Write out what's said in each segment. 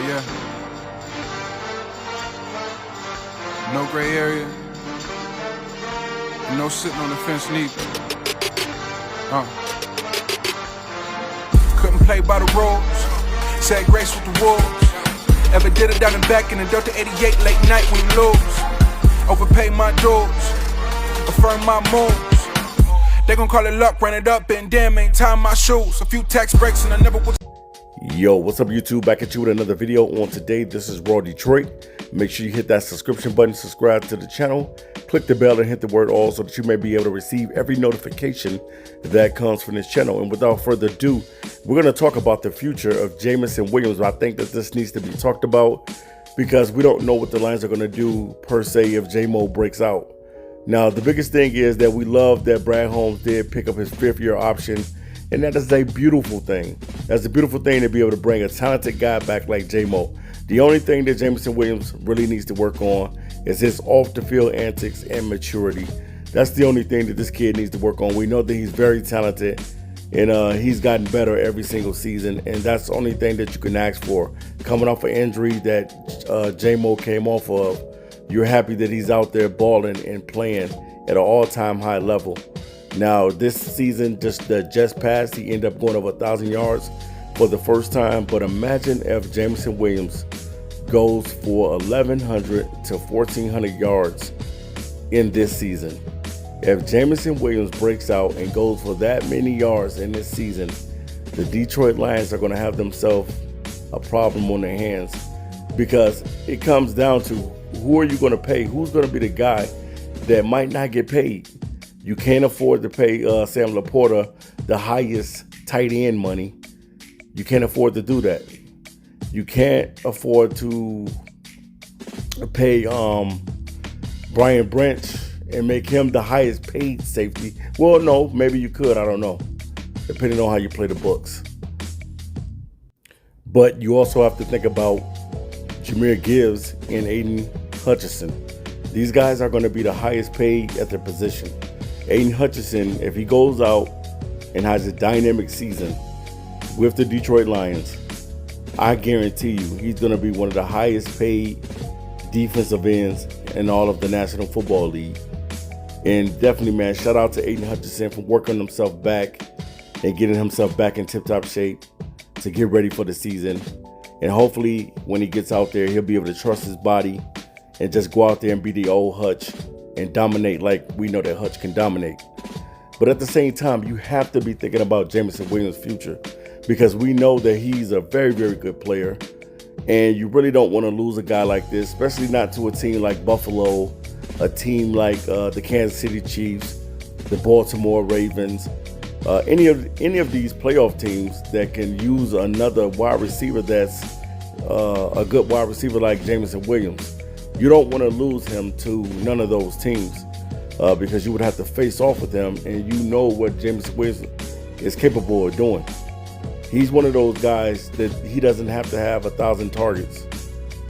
Yeah. No gray area. And no sitting on the fence neither. Couldn't play by the rules. Said grace with the wolves. Ever did it down and back in the Delta 88 late night when you lose. Overpay my dues. Affirm my moves. They gon' call it luck, ran it up, and damn, ain't tying my shoes. A few tax breaks and I never was. Yo, what's up YouTube? Back at you with another video. On today, this is Raw Detroit. Make sure you hit that subscription button, subscribe to the channel, click the bell and hit the word all so that you may be able to receive every notification that comes from this channel. And without further ado, we're going to talk about the future of Jameson Williams. I think that this needs to be talked about because we don't know what the Lions are going to do per se if J-Mo breaks out. Now, the biggest thing is that we love that Brad Holmes did pick up his 5th-year option, and that is a beautiful thing. That's a beautiful thing to be able to bring a talented guy back like J-Mo. The only thing that Jameson Williams really needs to work on is his off-the-field antics and maturity. That's the only thing that this kid needs to work on. We know that he's very talented, and he's gotten better every single season, and that's the only thing that you can ask for. Coming off an injury that J-Mo came off of, you're happy that he's out there balling and playing at an all-time high level. Now, this season just passed, he ended up going over 1,000 yards for the first time. But imagine if Jameson Williams goes for 1,100 to 1,400 yards in this season. If Jameson Williams breaks out and goes for that many yards in this season, the Detroit Lions are going to have themselves a problem on their hands, because it comes down to who are you going to pay? Who's going to be the guy that might not get paid? You can't afford to pay Sam Laporta the highest tight end money. You can't afford to do that. You can't afford to pay Brian Branch and make him the highest paid safety. Well, no, maybe you could. I don't know, depending on how you play the books. But you also have to think about Jahmyr Gibbs and Aiden Hutchinson. These guys are going to be the highest paid at their position. Aiden Hutchinson, if he goes out and has a dynamic season with the Detroit Lions, I guarantee you he's going to be one of the highest paid defensive ends in all of the National Football League. And definitely, man, shout out to Aiden Hutchinson for working himself back and getting himself back in tip-top shape to get ready for the season. And hopefully when he gets out there, he'll be able to trust his body and just go out there and be the old Hutch and dominate like we know that Hutch can dominate. But at the same time, you have to be thinking about Jameson Williams' future, because we know that he's a very, very good player. And you really don't want to lose a guy like this, especially not to a team like Buffalo, a team like the Kansas City Chiefs, the Baltimore Ravens, any of these playoff teams that can use another wide receiver that's a good wide receiver like Jameson Williams. You don't want to lose him to none of those teams because you would have to face off with them, and you know what Jameson Williams is capable of doing. He's one of those guys that he doesn't have to have 1,000 targets.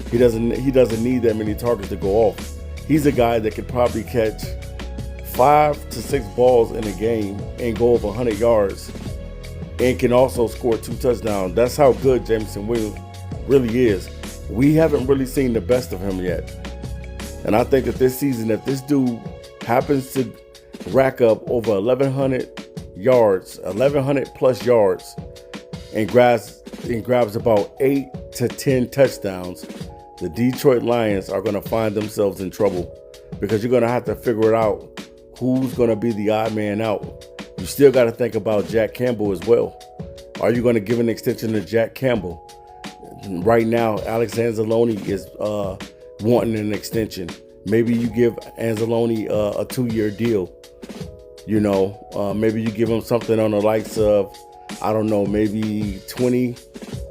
He doesn't need that many targets to go off. He's a guy that could probably catch 5 to 6 balls in a game and go over 100 yards and can also score 2 touchdowns. That's how good Jameson Williams really is. We haven't really seen the best of him yet. And I think that this season, if this dude happens to rack up over 1,100 yards, 1,100 plus yards, and grabs about 8 to 10 touchdowns, the Detroit Lions are going to find themselves in trouble, because you're going to have to figure it out who's going to be the odd man out. You still got to think about Jack Campbell as well. Are you going to give an extension to Jack Campbell? Right now, Alex Anzalone is wanting an extension. Maybe you give Anzalone a 2-year deal. You know, maybe you give him something on the likes of, I don't know, maybe 20,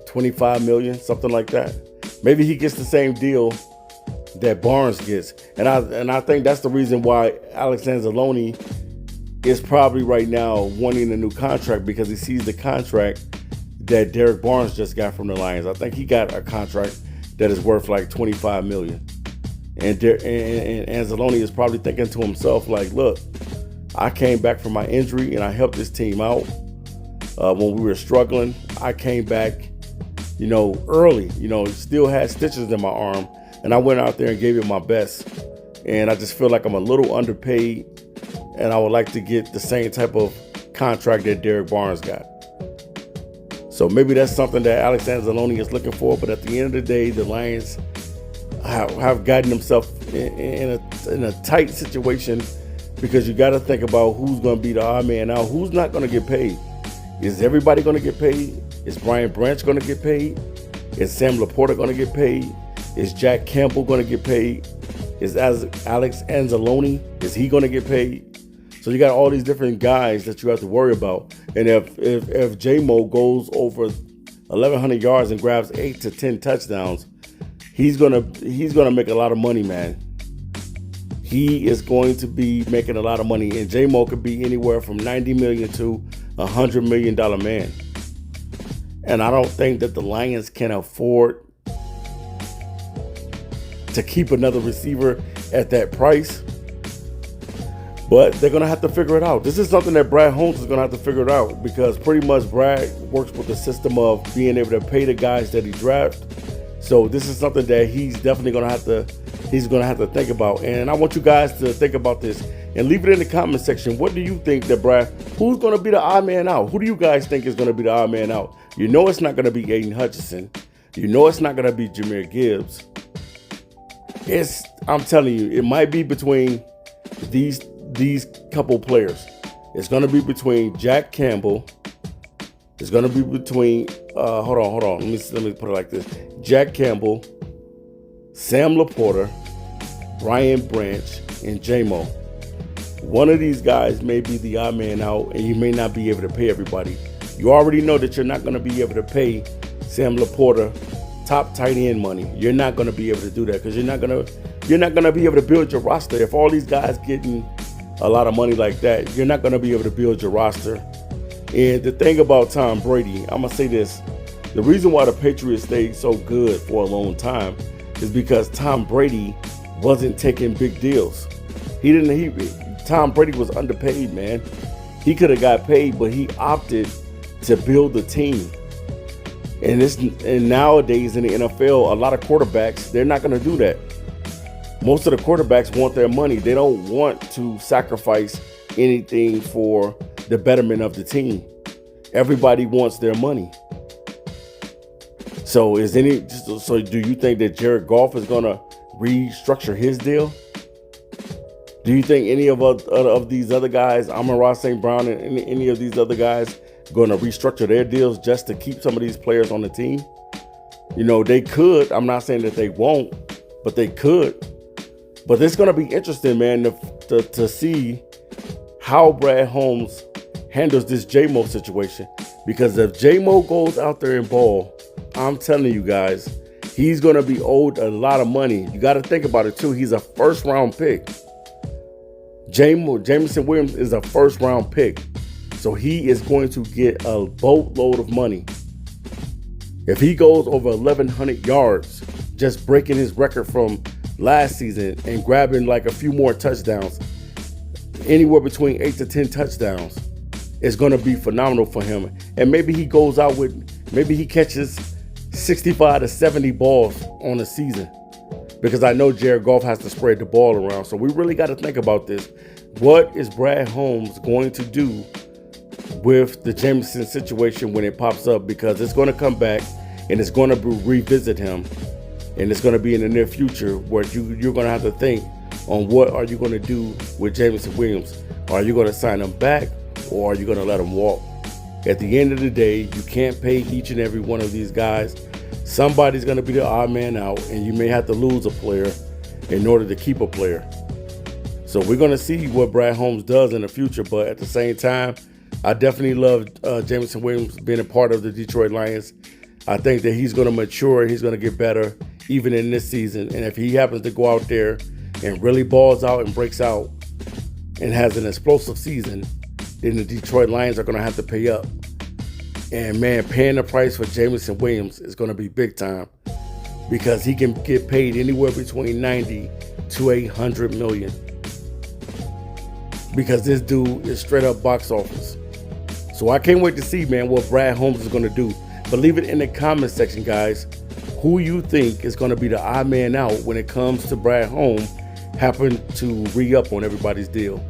25 million, something like that. Maybe he gets the same deal that Barnes gets. And I think that's the reason why Alex Anzalone is probably right now wanting a new contract, because he sees the contract that Derek Barnes just got from the Lions. I think he got a contract that is worth like $25 million. And Anzalone is probably thinking to himself, like, look, I came back from my injury and I helped this team out when we were struggling. I came back, early. Still had stitches in my arm, and I went out there and gave it my best. And I just feel like I'm a little underpaid, and I would like to get the same type of contract that Derek Barnes got. So maybe that's something that Alex Anzalone is looking for. But at the end of the day, the Lions have gotten themselves in a tight situation, because you got to think about who's going to be the odd man out, who's not going to get paid. Is everybody going to get paid? Is Brian Branch going to get paid? Is Sam Laporta going to get paid? Is Jack Campbell going to get paid? Is Alex Anzalone, is he going to get paid? So you got all these different guys that you have to worry about. And if J-Mo goes over 1,100 yards and grabs 8 to 10 touchdowns, he's gonna make a lot of money, man. He is going to be making a lot of money, and J-Mo could be anywhere from $90 million to $100 million man. And I don't think that the Lions can afford to keep another receiver at that price. But they're going to have to figure it out. This is something that Brad Holmes is going to have to figure it out, because pretty much Brad works with the system of being able to pay the guys that he drafts. So this is something that he's definitely going to have to think about. And I want you guys to think about this and leave it in the comment section. What do you think that who's going to be the odd man out? Who do you guys think is going to be the odd man out? It's not going to be Aiden Hutchinson. It's not going to be Jahmyr Gibbs. I'm telling you, it might be between these couple players. It's going to be between Jack Campbell. It's going to be between hold on. Let me put it like this: Jack Campbell, Sam Laporta, Brian Branch, and J-Mo. One of these guys may be the odd man out, and you may not be able to pay everybody. You already know that you're not going to be able to pay Sam Laporta top tight end money. You're not going to be able to do that, because you're not going to be able to build your roster. If all these guys getting a lot of money like that, you're not going to be able to build your roster. And the thing about Tom Brady, I'm going to say this: the reason why the Patriots stayed so good for a long time is because Tom Brady wasn't taking big deals. Tom Brady was underpaid, man. He could have got paid, but he opted to build the team. And nowadays in the NFL, a lot of quarterbacks, they're not going to do that. Most of the quarterbacks want their money. They don't want to sacrifice anything for the betterment of the team. Everybody wants their money. So do you think that Jared Goff is going to restructure his deal? Do you think any of these other guys, Amon-Ra St. Brown and any of these other guys, going to restructure their deals just to keep some of these players on the team? They could. I'm not saying that they won't, but they could. But it's going to be interesting, man, to see how Brad Holmes handles this J-Mo situation. Because if J-Mo goes out there and ball, I'm telling you guys, he's going to be owed a lot of money. You got to think about it, too. He's a first-round pick. Jameson Williams is a first-round pick. So he is going to get a boatload of money. If he goes over 1,100 yards, just breaking his record from last season and grabbing like a few more touchdowns, anywhere between 8 to 10 touchdowns, is going to be phenomenal for him. And maybe he catches 65 to 70 balls on a season, because I know Jared Goff has to spread the ball around. So we really got to think about this. What is Brad Holmes going to do with the Jameson situation when it pops up? Because it's going to come back and it's going to revisit him, and it's going to be in the near future where you're going to have to think on what are you going to do with Jameson Williams. Are you going to sign him back, or are you going to let him walk? At the end of the day, you can't pay each and every one of these guys. Somebody's going to be the odd man out, and you may have to lose a player in order to keep a player. So we're going to see what Brad Holmes does in the future. But at the same time, I definitely love Jameson Williams being a part of the Detroit Lions. I think that he's going to mature and he's going to get better even in this season. And if he happens to go out there and really balls out and breaks out and has an explosive season, then the Detroit Lions are going to have to pay up. And man, paying the price for Jameson Williams is going to be big time, because he can get paid anywhere between 90 to 100 million. Because this dude is straight up box office. So I can't wait to see, man, what Brad Holmes is going to do. But leave it in the comment section, guys, who you think is going to be the odd man out when it comes to Brad Holmes happen to re-up on everybody's deal.